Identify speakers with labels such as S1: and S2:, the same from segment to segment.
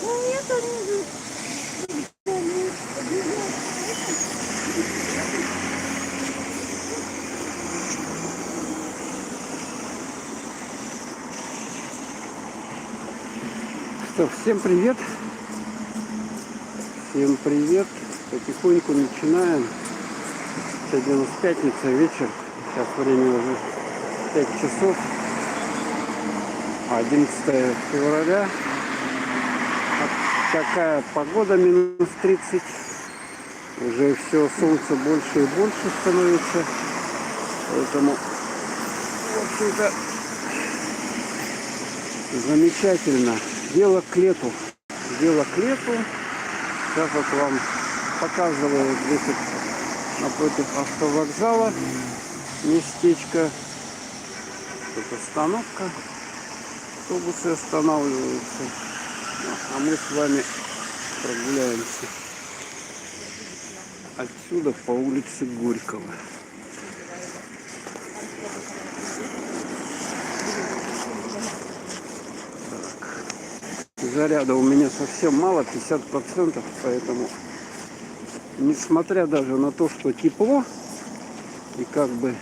S1: Ну, это не...
S2: Что, всем привет! Всем привет! Потихоньку начинаем. Сегодня у нас пятница, вечер. Сейчас время уже 5 часов. 11 февраля. Такая погода, минус 30. Уже все, солнце больше и больше становится. Поэтому, в общем-то, замечательно. Дело к лету. Дело к лету. Сейчас вот вам показываю здесь вот напротив автовокзала местечко. Тут остановка. Автобусы останавливаются. А мы с вами прогуляемся отсюда по улице Горького. Заряда у меня совсем мало, 50%, поэтому, несмотря даже на то, что тепло, и как бы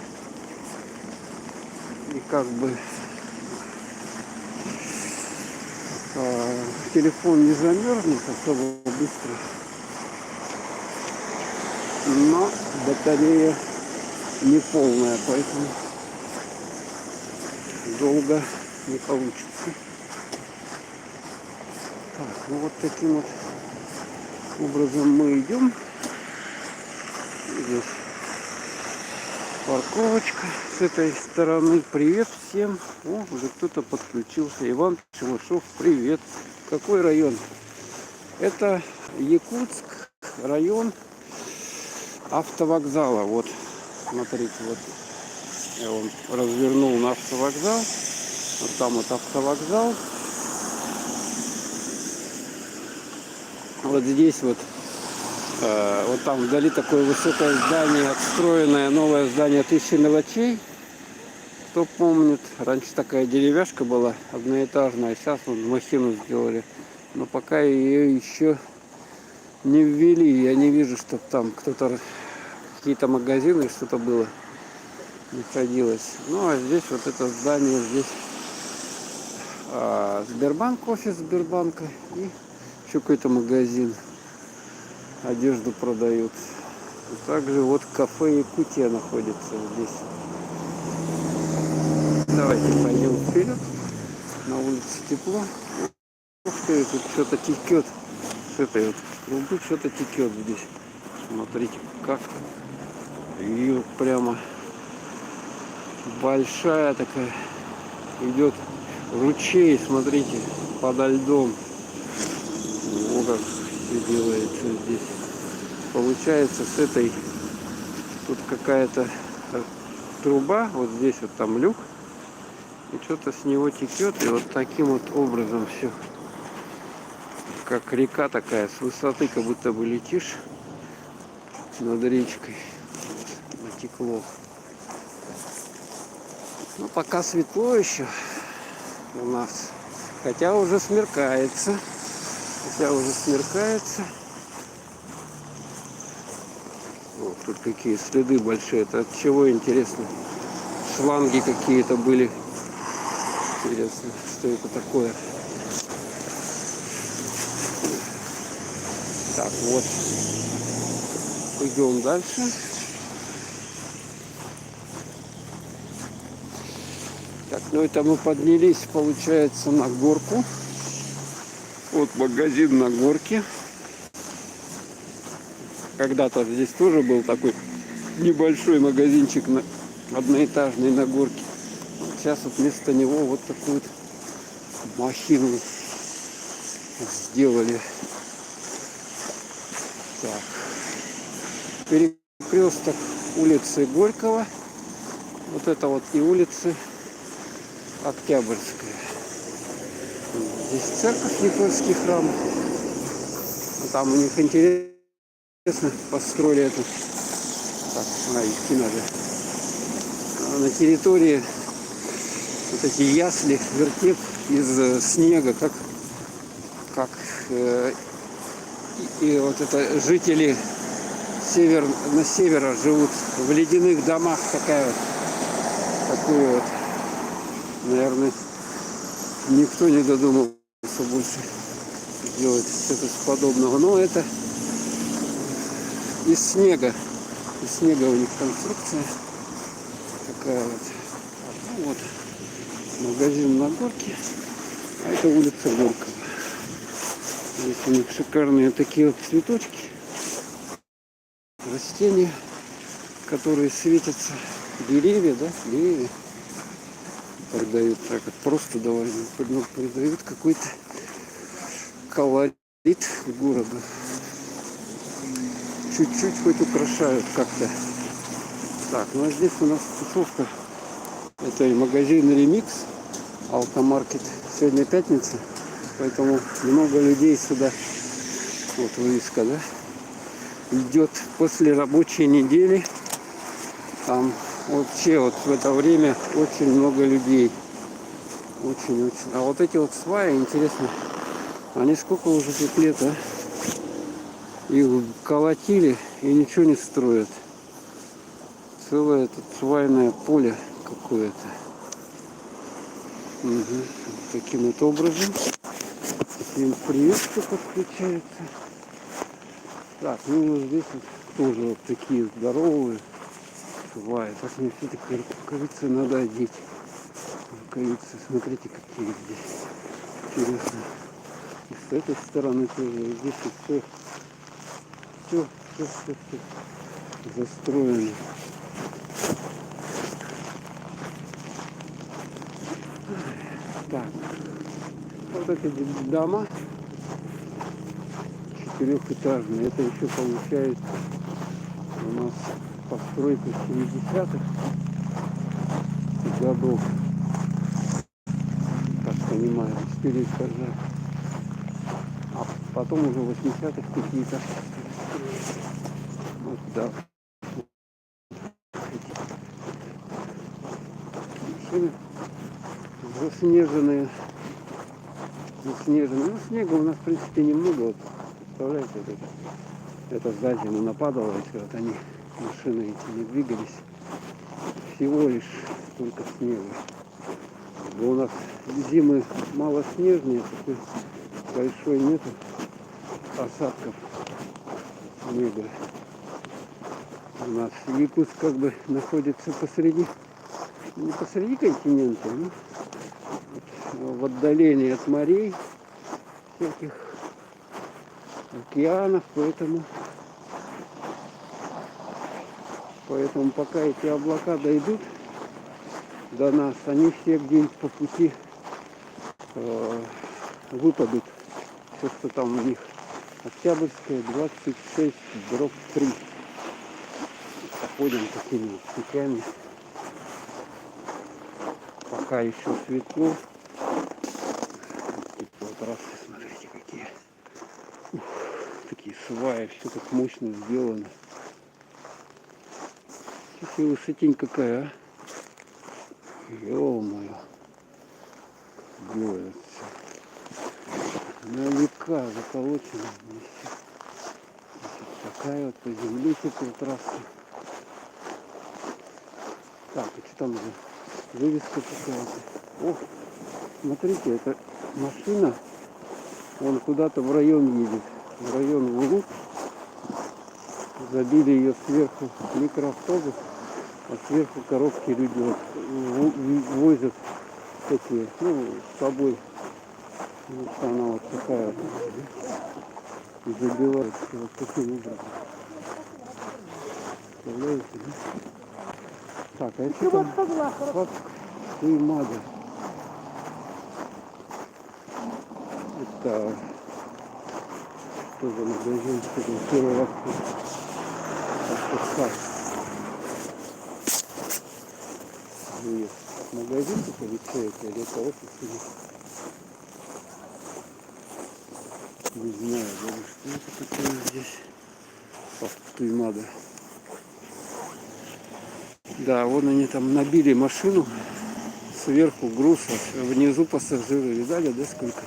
S2: телефон не замерзнет особо быстро, но батарея не полная, поэтому долго не получится. Так, ну вот таким вот образом мы идем. Здесь парковочка с этой стороны. Привет всем. О, уже кто-то подключился. Иван Шелушов, привет. Какой район? Это Якутск, район автовокзала. Вот, смотрите, вот я вам развернул на автовокзал. Вот там вот автовокзал. Вот здесь вот, вот там вдали такое высокое здание, отстроенное новое здание 1000 мелочей. Кто помнит, раньше такая деревяшка была одноэтажная, сейчас вот махину сделали. Но пока ее еще не ввели, я не вижу, чтобы там кто-то, какие-то магазины, что-то было, находилось. Ну а здесь вот это здание, здесь Сбербанк, офис Сбербанка и еще какой-то магазин. Одежду продают. И также вот кафе Якутия находится здесь. Давайте пойдем вперед. На улице тепло. Ух ты, тут что-то текет. С этой вот трубы что-то текет здесь. Смотрите, как. И прямо большая такая идет ручей, смотрите, подо льдом. Вот как все делается здесь. Получается, с этой тут какая-то труба, вот здесь вот там люк, и что-то с него текет, и вот таким вот образом все, как река такая, с высоты как будто бы летишь над речкой. Вот, натекло. Ну, пока светло еще у нас, хотя уже смеркается. Вот тут какие следы большие. Это от чего, интересно? Шланги какие-то были. Интересно, что это такое. Так, вот. Идем дальше. Так, ну это мы поднялись, получается, на горку. Вот магазин на горке. Когда-то здесь тоже был такой небольшой магазинчик одноэтажный на горке. Сейчас вот вместо него вот такую вот махину сделали. Так. Перекресток улицы Горького. Вот это вот и улицы Октябрьская. Здесь церковь, Никольский храм. Там у них интересно построили эту. Так, идти надо. На территории вот эти ясли, вертеп из снега, как как и вот это жители на севера живут в ледяных домах, такой вот, наверное, никто не додумался больше делать что-то подобного. Но это из снега. Из снега у них конструкция такая вот. Ну, вот магазин на Горке, а это улица Горького. Здесь у них шикарные такие вот цветочки, растения, которые светятся, деревья, да, деревья продают так вот просто довольно, но придают какой-то колорит городу. Чуть-чуть хоть украшают как-то. Так, ну а здесь у нас тусовка. Это и магазин Ремикс, Алкомаркет. Сегодня пятница, поэтому много людей сюда, вот вывеска, да, идет после рабочей недели. Там вообще вот в это время очень много людей. Очень-очень. А вот эти вот сваи, интересно, они сколько уже тут лет, а? Их колотили и ничего не строят. Целое тут свайное поле какое-то. Угу. Таким вот образом. Всем привет, кто подключается. Так, ну вот здесь вот тоже вот такие здоровые сваи. Так мне все-таки рукавицы надо одеть. Рукавицы, смотрите, какие здесь. Интересно. И с этой стороны тоже. И здесь вот все застроено. Так, вот эти дома четырехэтажные, это еще получается у нас постройка 70-х годов, как понимаю, 4 этажа, а потом уже 80-х какие-то. Вот, да. Машины заснеженные. Ну, снега у нас, в принципе, немного. Вот, представляете, это за зиму нападало, если вот они, машины эти, не двигались. Всего лишь только снега. У нас зимы малоснежные, такой большой нету осадков снега. У нас Якутск как бы находится посреди, не посреди континента, но в отдалении от морей, всяких океанов, поэтому пока эти облака дойдут до нас, они все где-нибудь по пути выпадут. Все, что там у них. Октябрьская, 26/3. Походим такими вот путями. Пока еще светло. Вот трассы, смотрите, какие. Ух, такие сваи, все так мощно сделано. Сейчас высотень какая, а? Ё-моё. Делается. На века заколочено. Такая вот по земле теперь трасса. Так, и что там уже? Вывеска какая-то. О, смотрите, это машина. Он куда-то в район едет. В район Вулук. Забили ее сверху микроавтобус, а сверху коробки люди вот возят такие, ну, с собой. Вот она вот такая вот. И забивается вот таким образом. Представляете, да? Так, а это там как Туймада. Это что за магазин, что-то первый раз отпускать. Магазин получается, или это офис, не знаю даже, что это такое здесь. Туймада. Да, вон они там набили машину, сверху груз, а внизу пассажиры. Видали, да, сколько?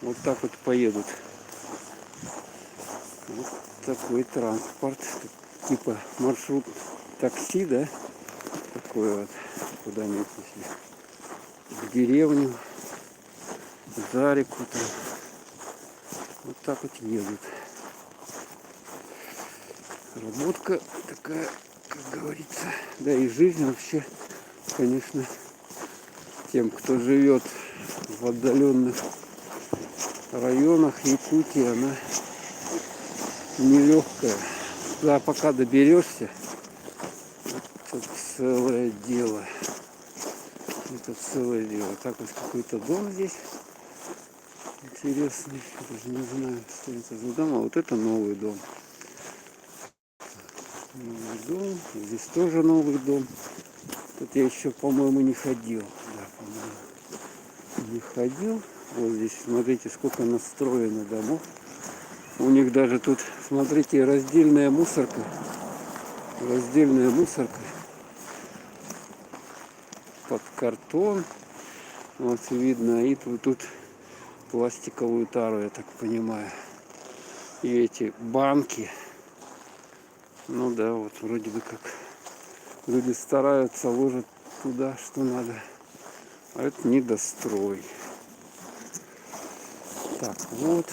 S2: Вот так вот поедут. Вот такой транспорт. Типа маршрут такси, да? Такой вот. Куда-нибудь в деревню, за реку там. Вот так вот едут. Работка такая, как говорится. Да и жизнь вообще, конечно, тем, кто живет в отдаленных районах Якутии, она нелегкая. Да, пока доберешься, это целое дело. Это целое дело. Так вот какой-то дом здесь интересный. Даже не знаю, что это за дом. А вот это новый дом. Новый дом. Здесь тоже новый дом. Тут я еще, по-моему, не ходил. Да, по-моему, не ходил. Вот здесь, смотрите, сколько настроено домов. У них даже тут, смотрите, раздельная мусорка. Раздельная мусорка. Под картон. Вот видно. И тут пластиковую тару, я так понимаю. И эти банки. Ну да, вот вроде бы как люди стараются, ложат туда, что надо. А это недострой. Так, вот.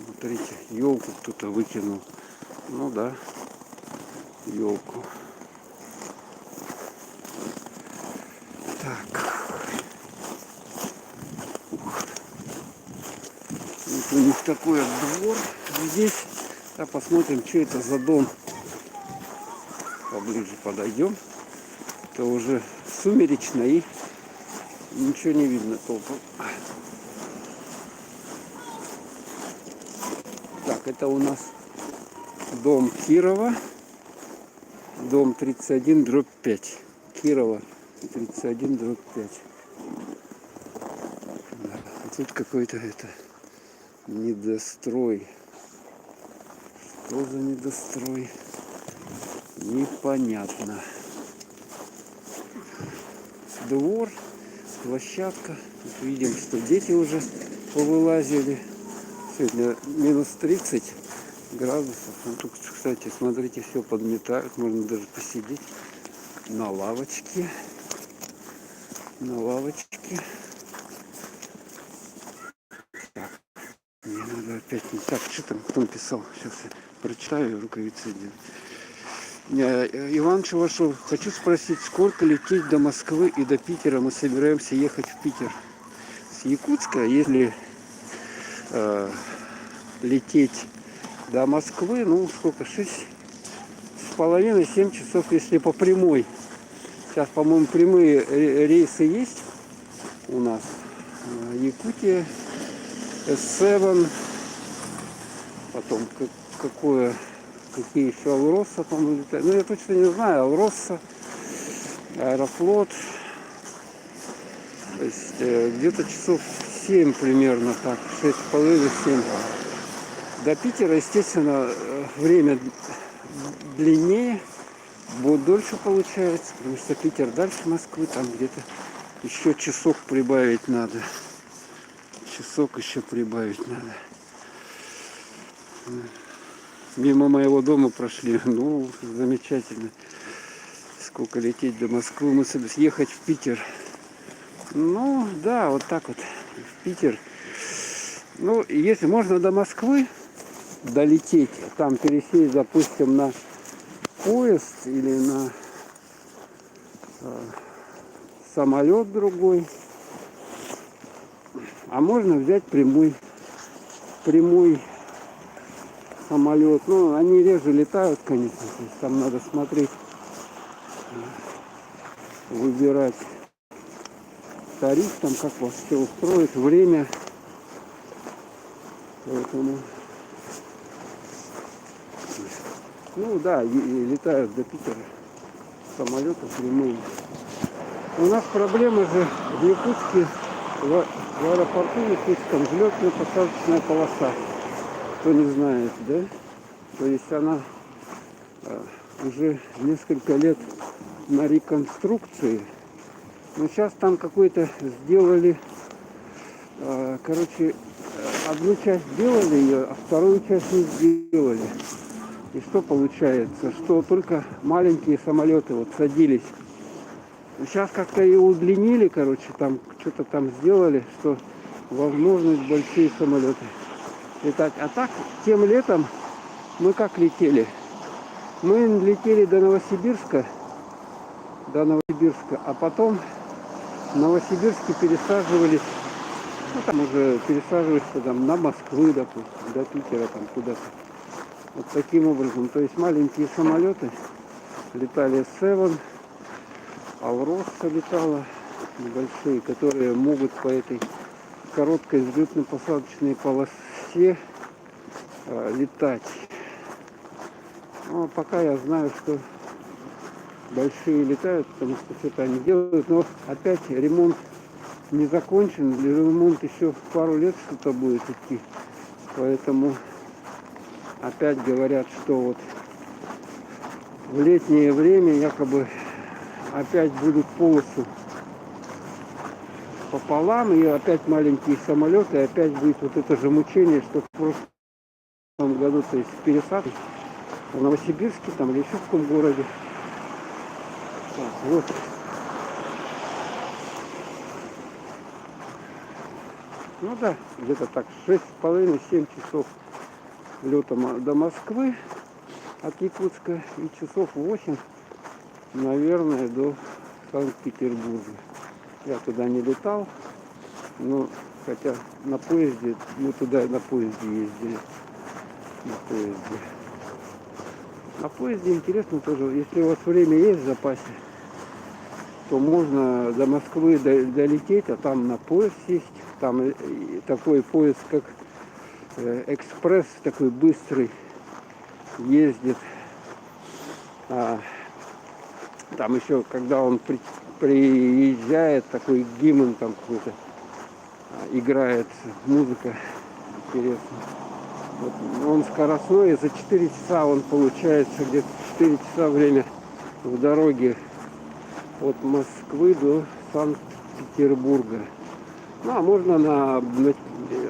S2: Смотрите, елку кто-то выкинул. Ну да, елку. Так. Вот у них такой двор здесь. А посмотрим, что это за дом. Поближе подойдем. Это уже сумеречно и ничего не видно толком. Так, это у нас дом Кирова. Дом 31/5. Кирова 31/5. Да. А тут какой-то это недострой. Что за недострой? Непонятно. Двор, площадка. Вот видим, что дети уже повылазили. Сегодня минус 30 градусов. Ну, тут, кстати, смотрите, все подметают. Можно даже посидеть на лавочке. На лавочке. Так, мне надо опять не так. Что там, кто написал? Сейчас я прочитаю, рукавицы делаю. Иван Чувашов, хочу спросить, сколько лететь до Москвы и до Питера? Мы собираемся ехать в Питер с Якутска. Если лететь до Москвы, ну сколько, 6,5-7 часов, если по прямой. Сейчас, по-моему, прямые рейсы есть у нас. Якутия, S7, потом какие еще Алроса там летают. Ну, я точно не знаю, Алроса, Аэрофлот. То есть где-то часов 7 примерно, так, 6,5-7. До Питера, естественно, время длиннее, будет дольше получается, потому что Питер дальше Москвы, там где-то еще часок прибавить надо. Часок еще прибавить надо. Мимо моего дома прошли, ну, замечательно. Сколько лететь до Москвы, мы собираемся ехать в Питер. Ну, да, вот так вот, в Питер. Ну, если можно до Москвы долететь, там пересесть, допустим, на поезд или на самолет другой. А можно взять прямой самолет. Ну, они реже летают, конечно. То есть там надо смотреть, выбирать тариф, там как вас все устроит, время. Поэтому, ну да, и летают до Питера самолеты прямые. У нас проблема же в Якутске, в аэропорту Якутском взлетно-посадочная полоса. Кто не знает, да? То есть она уже несколько лет на реконструкции. Но сейчас там какой-то сделали, короче, одну часть сделали ее, а вторую часть не сделали. И что получается? Что только маленькие самолеты вот садились. Сейчас как-то ее удлинили, короче, там что-то там сделали, что возможность большие самолеты летать. А так, тем летом мы как летели? Мы летели до Новосибирска, а потом в Новосибирске пересаживались, ну там уже пересаживались там, на Москву, допустим, до Питера, там куда-то. Вот таким образом. То есть маленькие самолеты летали Севен, Алроса летала, небольшие, которые могут по этой короткой взлетно-посадочной полосе летать. Но пока я знаю, что большие летают, потому что что-то они делают. Но опять ремонт не закончен. Ремонт еще пару лет что-то будет идти. Поэтому опять говорят, что вот в летнее время якобы опять будут полосу пополам, и опять маленькие самолеты, и опять будет вот это же мучение, что в прошлом году, то есть пересадки в Новосибирске там или еще в каком городе. Так, вот. Ну да, где-то так 6,5-7 часов летом до Москвы от Якутска и часов 8, наверное, до Санкт-Петербурга. Я туда не летал, но хотя на поезде, мы туда на поезде ездили. На поезде интересно тоже, если у вас время есть в запасе, то можно до Москвы долететь, а там на поезд сесть. Там такой поезд, как экспресс, такой быстрый, ездит. Там еще, когда он приезжает, такой гимн там какой-то играет, музыка интересная. Вот, он скоростной, и за 4 часа он получается, где-то 4 часа время в дороге от Москвы до Санкт-Петербурга. Ну, а можно на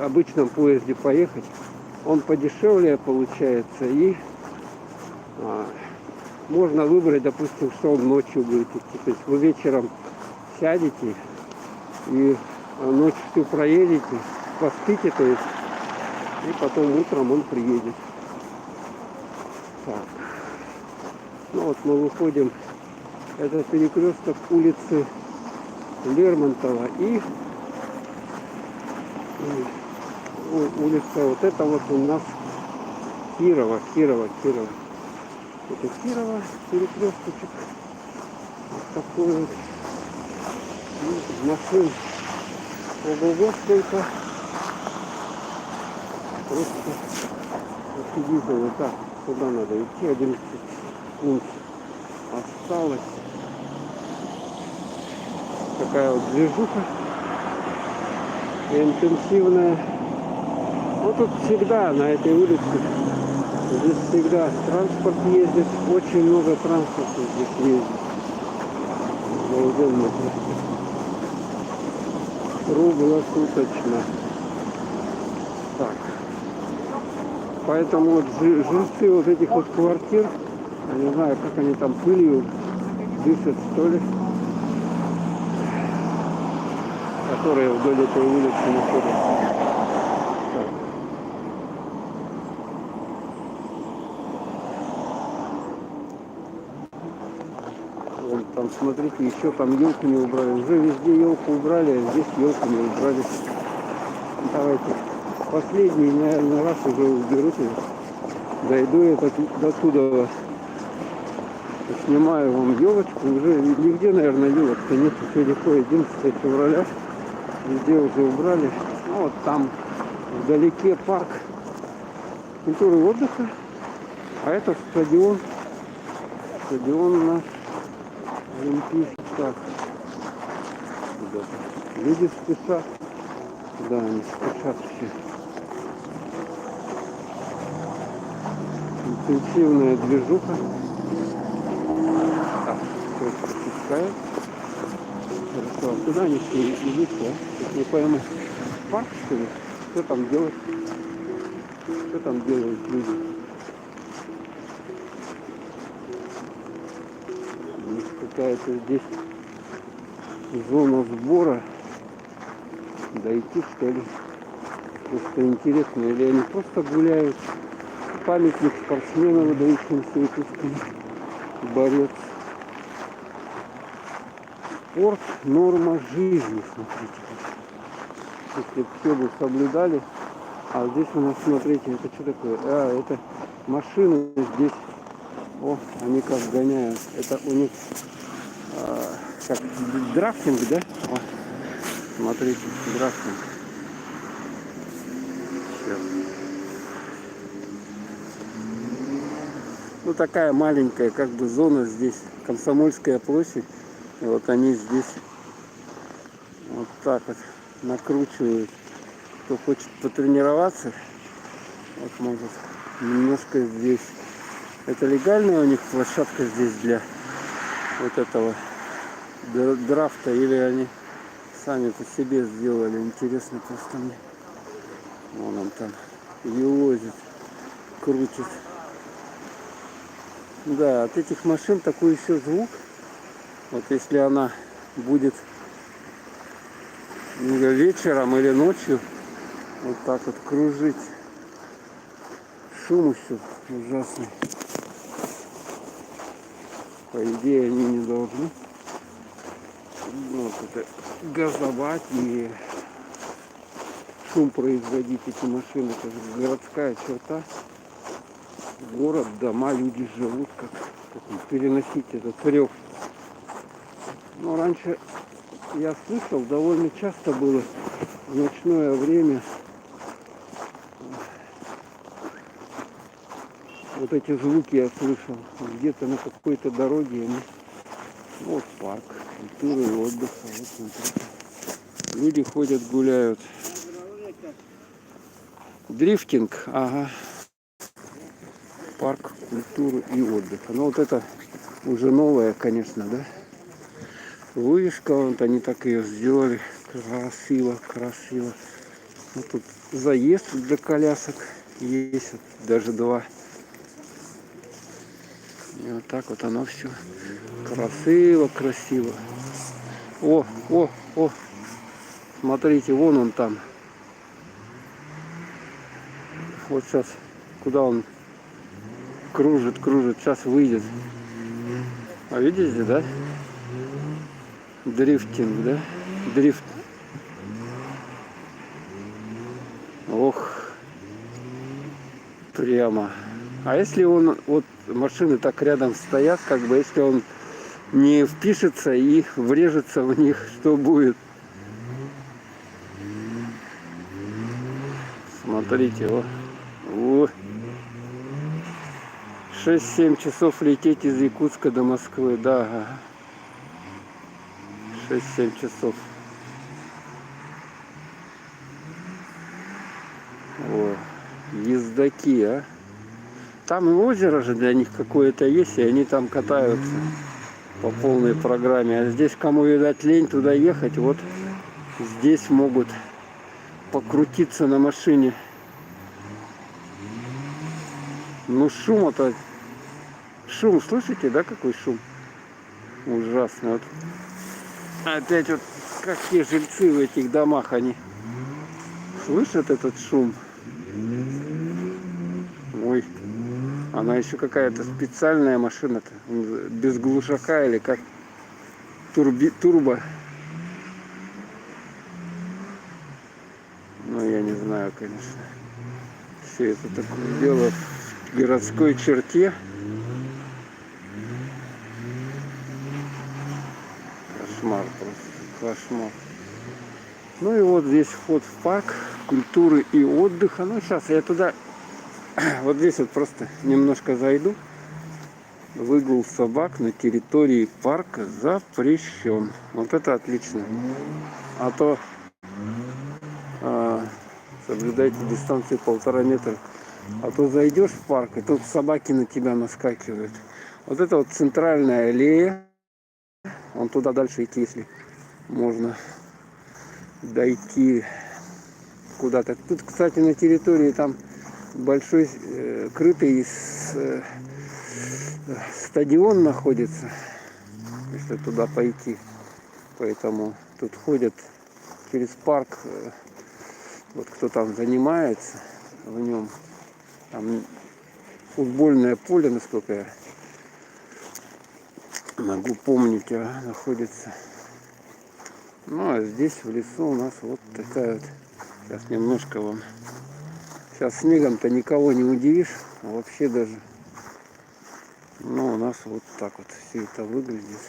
S2: обычном поезде поехать. Он подешевле получается, и можно выбрать, допустим, что он ночью будет идти. То есть вы вечером сядете и ночью всю проедете, поспите, то есть, и потом утром он приедет. Так. Ну вот мы выходим, это перекресток улицы Лермонтова и улица, вот это вот у нас Кирова. Это Кирова, перекресточек. Вот такой вот. Машин ого-го сколько. Просто офигительно. Так, куда надо идти? 11 секунд осталось. Такая вот движуха интенсивная. Ну тут всегда на этой улице, здесь всегда транспорт ездит, очень много транспорта здесь ездит. Обалденно просто. Круглосуточно. Так. Поэтому вот жильцы вот этих вот квартир, я не знаю, как они там пылью дышат, что ли, которые вдоль этой улицы находятся. Так. Вон там, смотрите, еще там елку не убрали. Уже везде елку убрали, а здесь елку не убрали. Давайте последний, наверное, раз уже уберут ее. Дойду я до туда. Снимаю вам елочку. Уже нигде, наверное, елок-то нет. Все легко. 11 февраля. Везде уже убрали. Ну вот там вдалеке парк культуры и отдыха. А это стадион. Стадион наш олимпийский. Так. Люди спешат. Да, они спешат все. Интенсивная движуха. Так, все пропускает. что? Куда они все идут, а? Тут не пойму. Парк, что ли? Что там делать? Что там делают люди? У них какая-то здесь зона сбора. Дойти, что ли? Просто интересно. Или они просто гуляют? Памятник спортсменам, выдающимся выпускам. Борец. Спорт, норма жизни, смотрите. Если все бы соблюдали. А здесь у нас, смотрите, это что такое? А, это машины здесь. О, они как гоняют. Это у них как драфтинг, да? О, смотрите, драфтинг. Сейчас. Ну такая маленькая как бы зона здесь. Комсомольская площадь. И вот они здесь вот так вот накручивают. Кто хочет потренироваться, вот может немножко здесь. Это легальная у них площадка здесь для вот этого драфта, или они сами по себе сделали? Интересно просто мне. Вон он там елозит, крутит. Да, от этих машин такой еще звук. Вот если она будет вечером или ночью вот так вот кружить, шум еще ужасный. По идее они не должны вот это газовать и шум производить, эти машины. Это же городская черта. Город, дома, люди живут, как переносить этот рев. Но раньше я слышал, довольно часто было в ночное время вот эти звуки я слышал. Где-то на какой-то дороге они. Вот парк культуры и отдыха. Вот смотрите. Люди ходят, гуляют. Дрифтинг, ага. Парк культуры и отдыха. Ну вот это уже новое, конечно, да? Вывеска, вот они так ее сделали. Красиво, красиво. Вот тут заезд для колясок есть, даже два. И вот так вот оно все красиво, красиво. О, о, о! Смотрите, вон он там. Вот сейчас, куда он кружит, кружит, сейчас выйдет. А видите, да? Дрифтинг, да? Дрифт. Ох, прямо. А если он, вот машины так рядом стоят, как бы, если он не впишется и врежется в них, что будет? Смотрите, о. 6-7 часов лететь из Якутска до Москвы, да. 6-7 часов. О, ездаки, а. Там и озеро же для них какое-то есть, и они там катаются по полной программе. А здесь, кому, видать, лень туда ехать, вот здесь могут покрутиться на машине. Ну, шум-то... Шум, слышите, да, какой шум? Ужасно. Вот. Опять вот какие жильцы в этих домах, они слышат этот шум. Ой, она еще какая-то специальная машина-то, без глушака или как турбо. Ну, я не знаю, конечно. Все это такое дело в городской черте. Кошмар просто, кошмар. Ну и вот здесь вход в парк культуры и отдыха. Ну, сейчас я туда, вот здесь вот просто немножко зайду. Выгул собак на территории парка запрещен. Вот это отлично. А то соблюдайте дистанцию 1,5 метра. А то зайдешь в парк, и тут собаки на тебя наскакивают. Вот это вот центральная аллея. Вон туда дальше идти, если можно дойти куда-то. Тут, кстати, на территории там большой крытый стадион находится, если туда пойти. Поэтому тут ходят через парк, вот кто там занимается в нем. Там футбольное поле, насколько я могу помнить, находится. Ну а здесь в лесу у нас вот такая вот. Сейчас немножко вам. Сейчас снегом-то никого не удивишь, вообще даже. Но у нас вот так вот все это выглядит.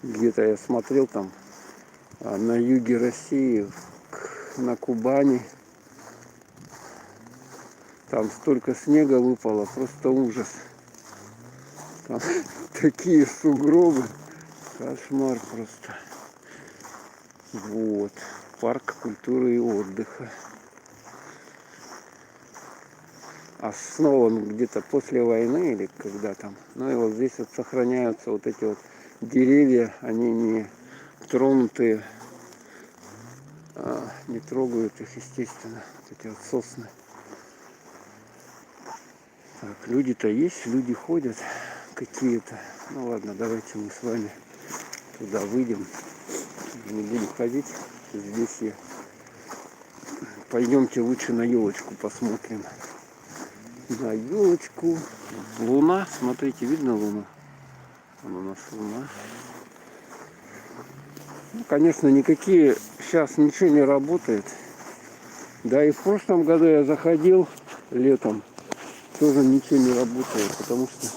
S2: Где-то я смотрел там на юге России, на Кубани. Там столько снега выпало, просто ужас. Там такие сугробы. Кошмар просто. Вот. Парк культуры и отдыха. Основан где-то после войны или когда там. Ну и вот здесь вот сохраняются вот эти вот деревья. Они не тронутые. Не трогают их, естественно. Вот эти вот сосны. Так, люди-то есть, люди ходят какие-то. Ну ладно, давайте мы с вами туда выйдем. Не будем ходить. Здесь я. Пойдемте лучше на елочку посмотрим. На елочку. Луна. Смотрите, видно луну? Вон у нас луна. Ну, конечно, никакие сейчас ничего не работает. Да и в прошлом году я заходил летом. Тоже ничего не работает, потому что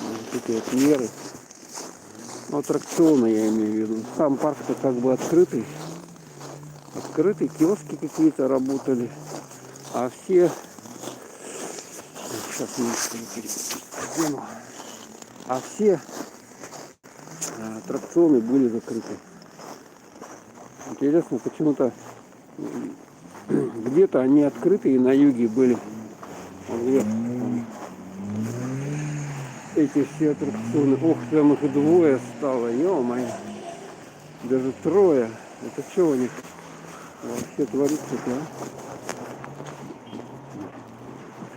S2: вот эти вот меры. Ну, аттракционы я имею в виду. Сам парк-то как бы открытый. Открытый, киоски какие-то работали. А все... Сейчас немножко перейдем. А все аттракционы были закрыты. Интересно, почему-то где-то они открытые на юге были. Эти все аттракционы. Ох, там их двое стало, ё-моё. Даже трое. Это что у них вообще творится-то, а?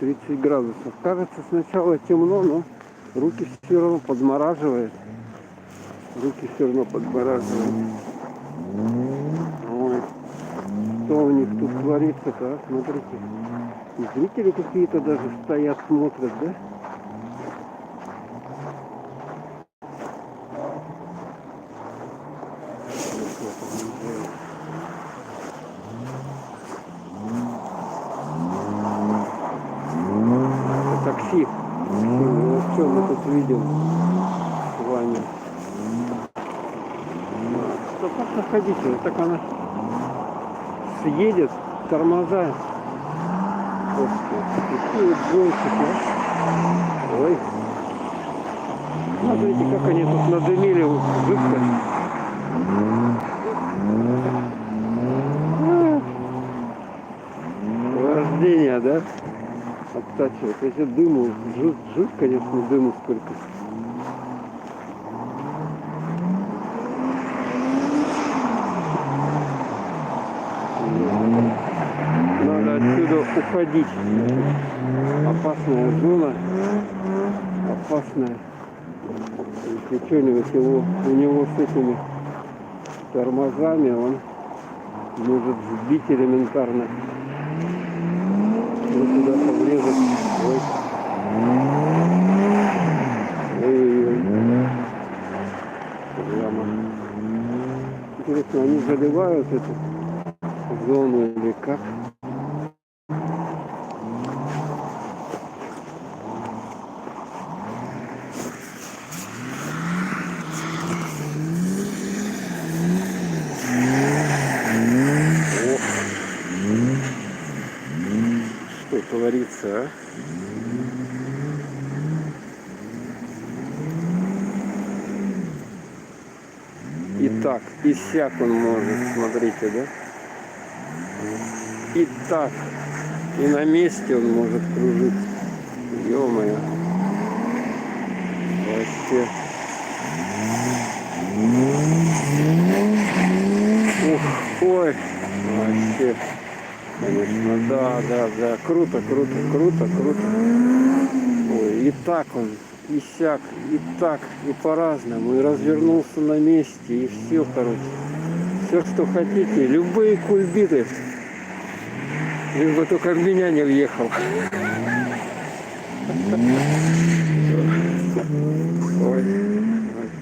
S2: 30 градусов. Кажется, сначала темно, но руки все равно подмораживает. Руки все равно подмораживает. Ой, что у них тут творится-то, а? Смотрите. И зрители какие-то даже стоят, смотрят, да? Такси. Что мы тут видим с вами? Опасно ходить, вот так она съедет, тормоза. Какие джойстики, а? Ой. Смотрите, как они тут надымили жидко. Вождение, да? Оттачивает. Если дыму, жуть, конечно, дыму сколько. Надо отсюда уходить. Опасная зона. Опасная. Если что-нибудь у него с этими тормозами он может сбить элементарно. Вот туда врезать. Ой. Ой-ой-ой. Прямо. Интересно, они заливают эту зону или как? Что творится, а? И так, и сяк он может, смотрите, да? И так, и на месте он может кружиться. Ё-моё. Вообще. Ух, ой, вообще, конечно, да, круто, круто, круто, круто. Ой, и так он, и сяк, и так, и по-разному, и развернулся на месте, и все, короче. Все, что хотите, любые кульбиты, лишь бы только в меня не въехал.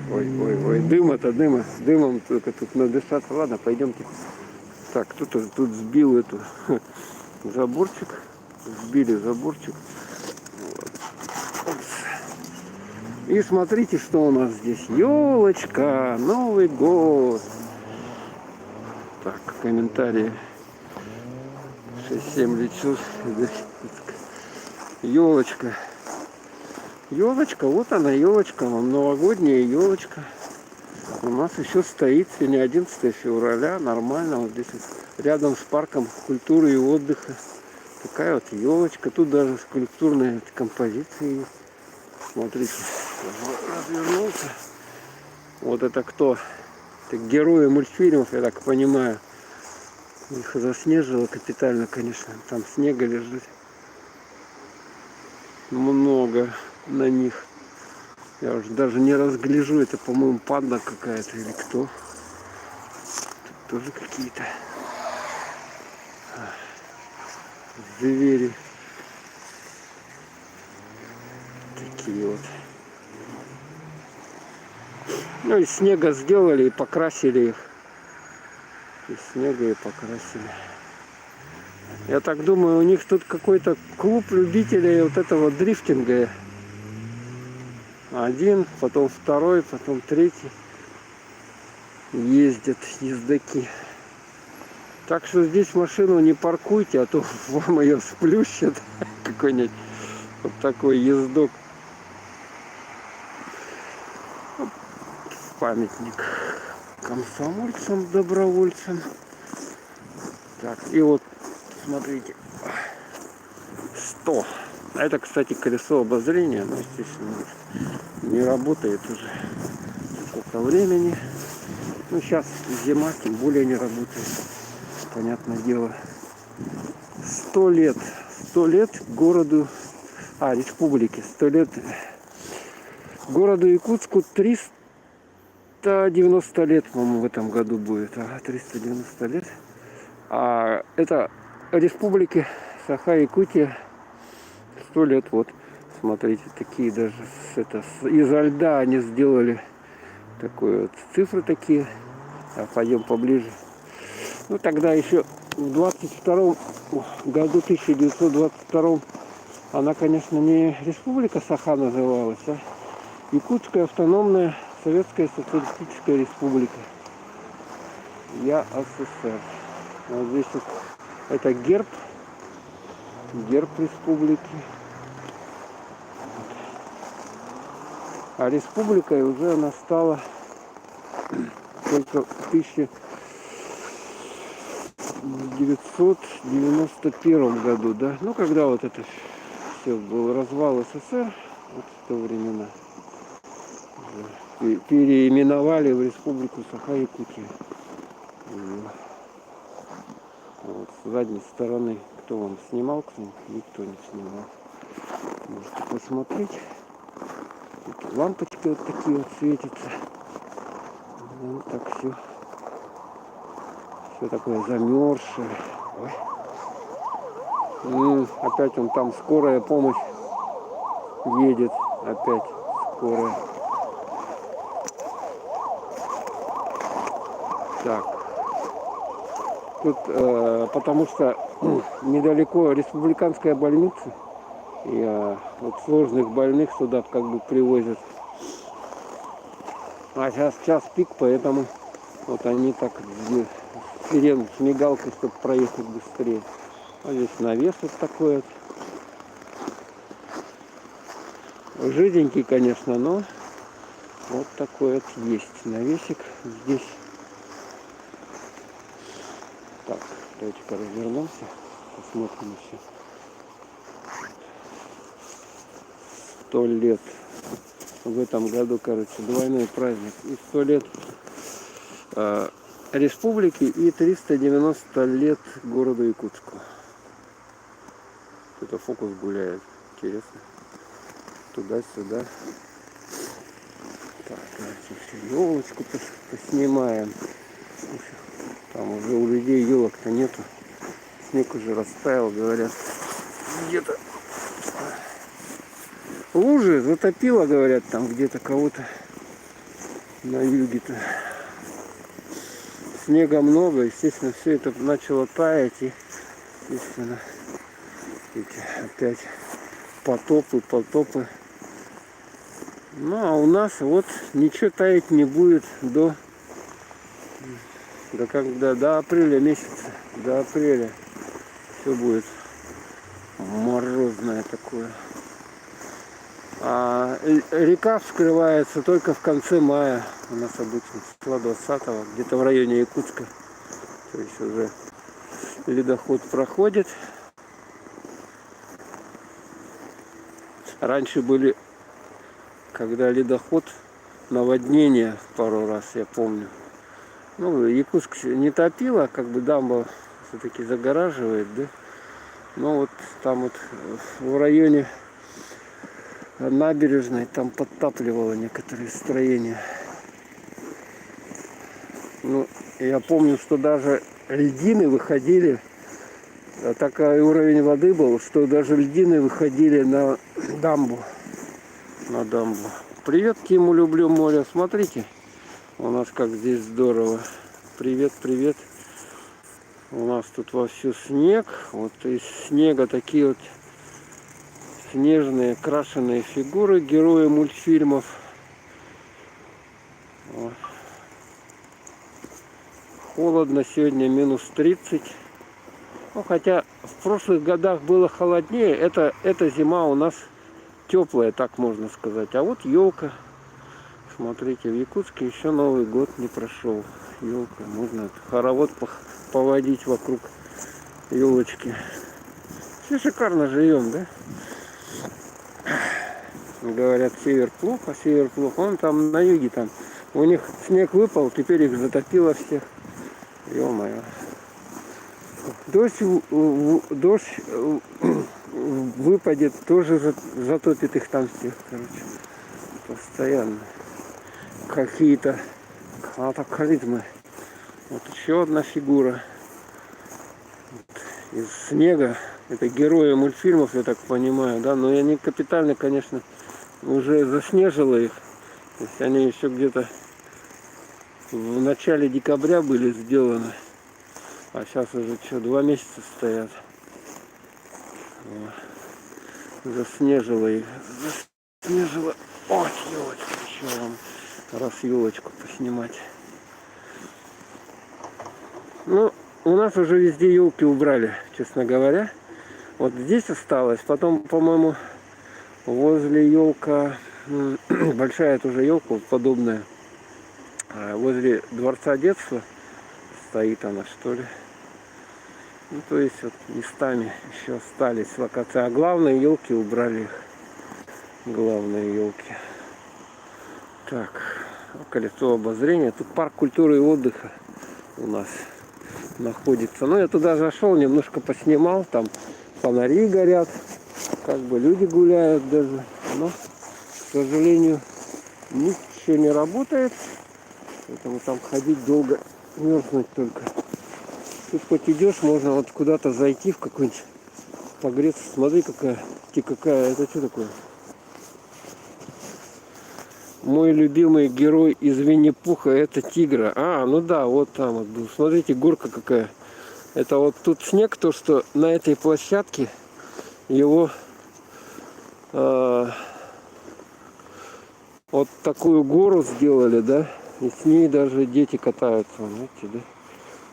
S2: Ой, ой, дымом только тут надышаться. Ладно, пойдемте. Так, кто-то тут сбил эту заборчик, сбили заборчик. Вот. И смотрите, что у нас здесь. Елочка, Новый год. Так, комментарии. 6-7 лицо. Елочка. Елочка, вот она, елочка, вам новогодняя елочка. У нас еще стоит сегодня 11 февраля, нормально, вот здесь вот, рядом с парком культуры и отдыха. Такая вот елочка, тут даже скульптурные композиции есть. Смотрите, развернулся. Вот это кто? Это герои мультфильмов, я так понимаю. Их заснежило капитально, конечно, там снега лежит. Много на них. Я уже даже не разгляжу, это, по-моему, панда какая-то или кто. Тут тоже какие-то звери. Такие вот. Ну, из снега сделали и покрасили их. Из снега и покрасили. Я так думаю, у них тут какой-то клуб любителей вот этого дрифтинга. Один, потом второй, потом третий. Ездят ездаки. Так что здесь машину не паркуйте, а то вам ее сплющат. Какой-нибудь вот такой ездок. Памятник комсомольцам, добровольцам. Так, и вот, смотрите, 100. Это, кстати, колесо обозрения, но, естественно, не работает уже сколько времени. Ну, сейчас зима, тем более не работает. Понятное дело. 100 лет. 100 лет городу, республике. 100 лет городу Якутску. 390 лет, по-моему, в этом году будет. 390 лет. А это республике Саха-Якутия 100 лет. Вот, смотрите, такие даже изо льда они сделали такой вот цифры такие. Пойдем поближе. Ну, тогда еще в 22 году, 1922, она, конечно, не Республика Саха называлась, а Якутская автономная Советская Социалистическая Республика. ЯССР. Вот здесь вот это герб республики. А республикой уже она стала только в 1991 году, да? Ну, когда вот это все был развал СССР, вот в то времена, переименовали в Республику Саха-Якутия. Вот с задней стороны, кто вам снимал, никто не снимал. Можете посмотреть. Тут лампочки вот такие вот светятся. Вот так все. Все такое замерзшее. Опять он там, скорая помощь едет. Опять скорая. Так. Тут потому что недалеко республиканская больница. И вот сложных больных сюда как бы привозят. А сейчас час пик, поэтому вот они так сирену с мигалкой, чтобы проехать быстрее. А здесь навес вот такой вот. Жиденький, конечно, но вот такой вот есть навесик здесь. Так, давайте-ка развернемся, посмотрим еще. 100 лет. В этом году, короче, двойной праздник. И 100 лет республики и 390 лет городу Якутску. Это фокус гуляет. Интересно. Туда-сюда. Так, давайте елочку поснимаем. Там уже у людей елок-то нету. Снег уже растаял, говорят. Где-то лужи затопило, говорят, там где-то кого-то на юге-то. Снега много, естественно, все это начало таять, и, естественно, эти опять потопы. Ну, а у нас вот ничего таять не будет до когда, до апреля месяца, до апреля все будет морозное такое. А река вскрывается только в конце мая. У нас обычно числа 20-го, где-то в районе Якутска. То есть уже ледоход проходит. Раньше были, когда ледоход, наводнение пару раз, я помню. Ну, Якутск не топило, как бы дамба все-таки загораживает, да. Но вот там вот в районе набережной там подтапливало некоторые строения. Ну, я помню, что даже льдины выходили, такой уровень воды был, что даже льдины выходили на дамбу. Привет, Киму, люблю море. Смотрите, у нас как здесь здорово. Привет. У нас тут вовсю снег. Вот из снега такие вот снежные крашеные фигуры, герои мультфильмов. Вот. Холодно сегодня, минус 30. Ну, хотя в прошлых годах было холоднее. Эта зима у нас теплая, так можно сказать. А вот елка. Смотрите, в Якутске еще Новый год не прошел. Елка, можно хоровод поводить вокруг елочки. Все шикарно живем, да? Говорят, север плохо. Он там на юге, там у них снег выпал, теперь их затопило всех. Ё-моё. Дождь выпадет, тоже затопит их там всех, короче. Постоянно. Какие-то катаклизмы. Вот еще одна фигура. Вот из снега. Это герои мультфильмов, я так понимаю, да, но они капитально, конечно, уже заснежило их. То есть они еще где-то в начале декабря были сделаны. А сейчас уже что, 2 месяца стоят. Заснежило их. Заснежило. Ой, елочка, еще вам раз елочку поснимать. Ну, у нас уже везде елки убрали, честно говоря. Вот здесь осталось. Потом, по-моему, возле елка, большая тоже елка подобная. Возле Дворца детства стоит она, что ли. Ну, то есть вот местами еще остались локации. А главные елки убрали их. Главные елки. Так, колесо обозрения. Тут парк культуры и отдыха у нас находится. Ну, я туда зашел, немножко поснимал. Там фонари горят. Как бы люди гуляют даже. Но, к сожалению, ничего не работает. Поэтому там ходить долго, мерзнуть только. Тут хоть идешь, можно вот куда-то зайти в какой-нибудь погреться. Смотри, какая. Это что такое? Мой любимый герой из Винни-Пуха — это тигра. А, ну да, вот там вот был. Смотрите, горка какая. Это вот тут снег, то, что на этой площадке его вот такую гору сделали, да? И с ней даже дети катаются, знаете, да?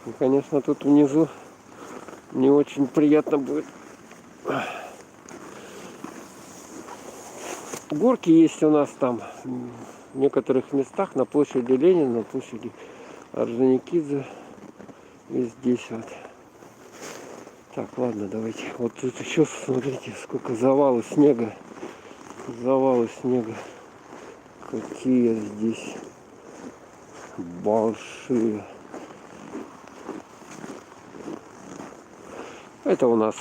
S2: И, конечно, тут внизу не очень приятно будет. Горки есть у нас там в некоторых местах, на площади Ленина, на площади Орджоникидзе и здесь вот. Так, ладно, давайте. Вот тут еще, смотрите, сколько завалы снега. Какие здесь большие. Это у нас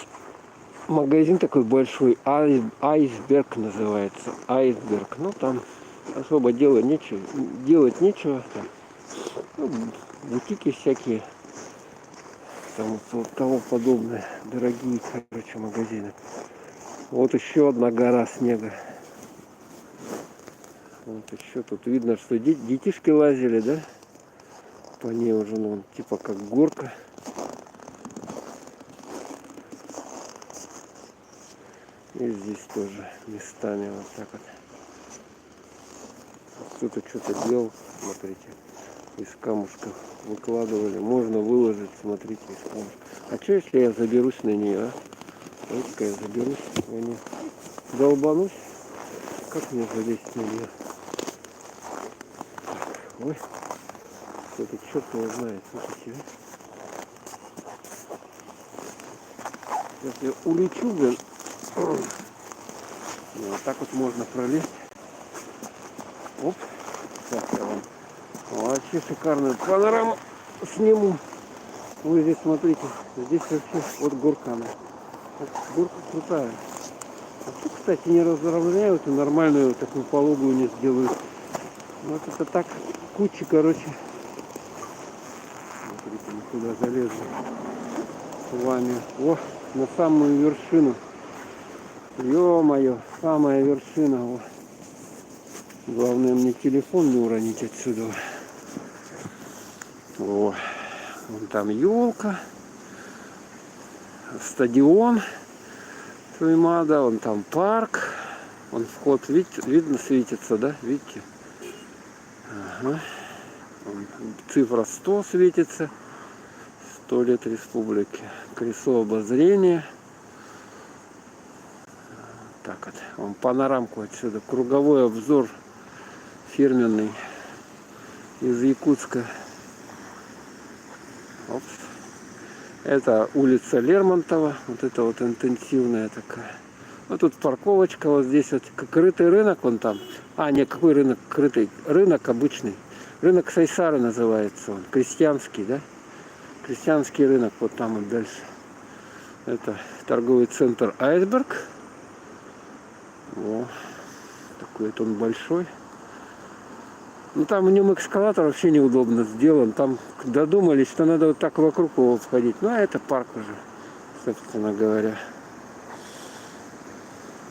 S2: магазин такой большой, Айсберг называется. Айсберг. Ну там особо делать нечего. Там, ну, бутики всякие, тому подобное. Дорогие, короче, магазины. Вот еще одна гора снега. Вот еще тут видно, что детишки лазили, да? По ней уже, ну, типа как горка. И здесь тоже местами вот так вот. Кто-то что-то делал, смотрите, из камушков выкладывали. Можно выложить, смотрите, из камушка. А что если я заберусь на нее, а? Давайте-ка я заберусь на нее. Долбанусь. Как мне залезть на нее? Ой, кто-то черт его знает, слушайте. Сейчас я улечу, блин. Вот так вот можно пролезть. Оп. Сейчас я вам вообще шикарную панораму сниму. Вы здесь смотрите. Здесь вообще вот горка она. Вот горка крутая. А что, кстати, не разровняют и нормальную такую пологую не сделают. Вот это так куча, короче. Смотрите, мы сюда залезли с вами. О, на самую вершину. Ё-моё, самая вершина. О. Главное мне телефон не уронить отсюда. О, вон там елка, стадион Туймада, вон там парк, вон вход, видите, видно, светится, да, видите? Ага. Вон цифра 100 светится, 100 лет республики, колесо обозрения. Так вот, вон панорамку отсюда, круговой обзор фирменный из Якутска. Опс. Это улица Лермонтова, вот это вот интенсивная такая. Вот тут парковочка, вот здесь вот крытый рынок, вон там. А, нет, какой рынок крытый? Рынок обычный. Рынок Сайсары называется он, крестьянский, да? Крестьянский рынок, вот там вот дальше. Это торговый центр Айсберг. О, такой вот он большой. Ну там в нем эскалатор вообще неудобно сделан. Там додумались, что надо вот так вокруг его входить. Ну а это парк уже, собственно говоря.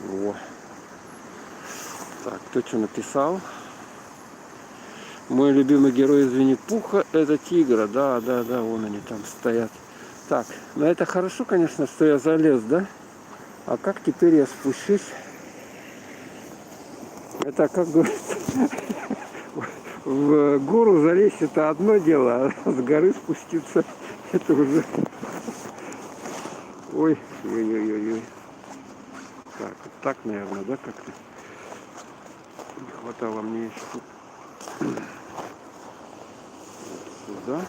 S2: Во. Так, кто что написал? Мой любимый герой из Винни-Пуха это тигра. Да, вон они там стоят. Так, ну это хорошо, конечно, что я залез, да? А как теперь я спущусь? Это, как говорится, в гору залезть это одно дело, а с горы спуститься это уже... Ой, ой-ой-ой. Так, вот так, наверное, да, как-то не хватало мне еще тут. Вот сюда.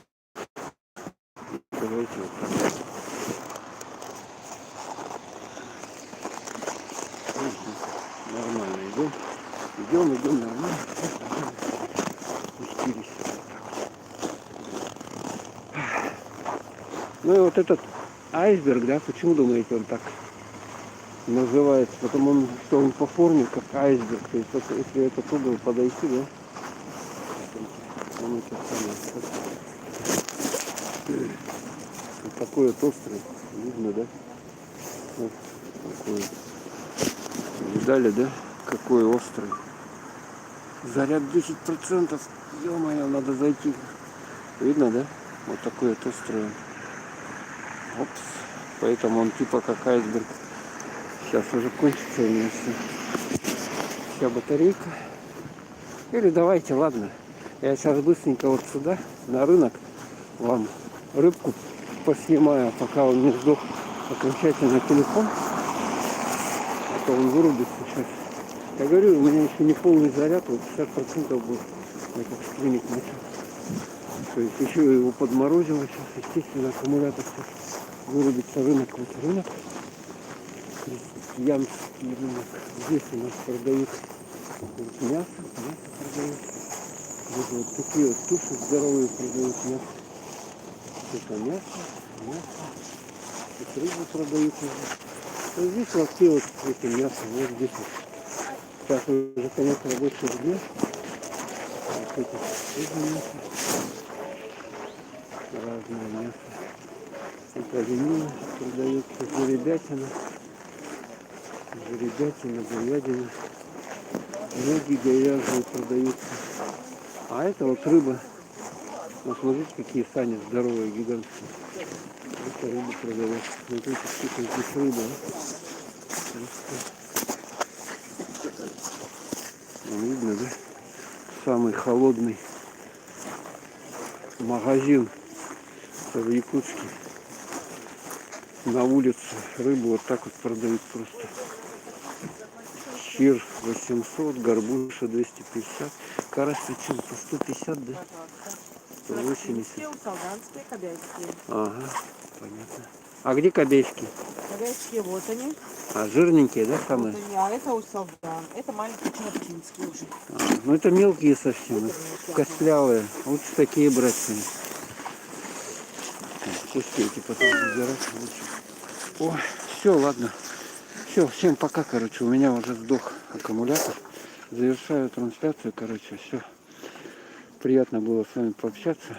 S2: Давайте вот так. Нормально идем. Идем нормально. Спустились. Ну и вот этот айсберг, да, почему думаете он так называется? Потому что он по форме как айсберг. То есть вот, если этот угол подойти, да, он это самое. Вот такой вот острый. Видно, да? Вот такой. Видали, да? Какой острый. Заряд 10%. Ё-моё, надо зайти. Видно, да? Вот такой вот острый. Опс. Поэтому он типа как айсберг. Сейчас уже кончится у меня вся батарейка. Или давайте, ладно. Я сейчас быстренько вот сюда, на рынок, вам рыбку поснимаю, пока он не сдох окончательно телефон. А то он вырубится сейчас. Я говорю, у меня еще не полный заряд, вот 50% был. Я как скринник начал. То есть еще его подморозило сейчас, естественно, аккумулятор сейчас вырубится. Рынок, вот рынок. Крестьянский рынок. Здесь у нас продают вот мясо продают. Вот такие вот туши здоровые продают мясо. Это мясо. Тут рыбу продают уже. Вот здесь лотки вот эти мясо. Вот здесь вот. Сейчас уже конец рабочего дня. Вот это тоже мясо. Разное мясо. Это оленина продается, жеребятина, говядина. Ноги говяжьи продаются. А это вот рыба. Ну, смотрите, какие сани здоровые, гигантские. Это рыба продается. Смотрите, сколько здесь рыба. Видно, да? Самый холодный магазин в Якутске. На улице рыбу вот так вот продают просто. Щир 800, горбуша 250, карась почему по 150, да? 180.
S1: Солганские, кобяйские.
S2: Ага, понятно. А где кобейские?
S1: Кобяйские, вот они.
S2: А, жирненькие, да, самые?
S1: Вот они. А это у солган. Это маленькие чертинские уже.
S2: Ну это мелкие совсем, костлявые. Лучше такие брать. Пускай эти потом забирать лучше. Ой, все, ладно. Все, всем пока, короче. У меня уже сдох аккумулятор. Завершаю трансляцию, короче, все. Приятно было с вами пообщаться.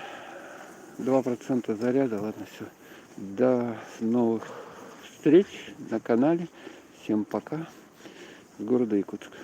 S2: 2% заряда, ладно, все. До новых встреч на канале. Всем пока. С города Якутска.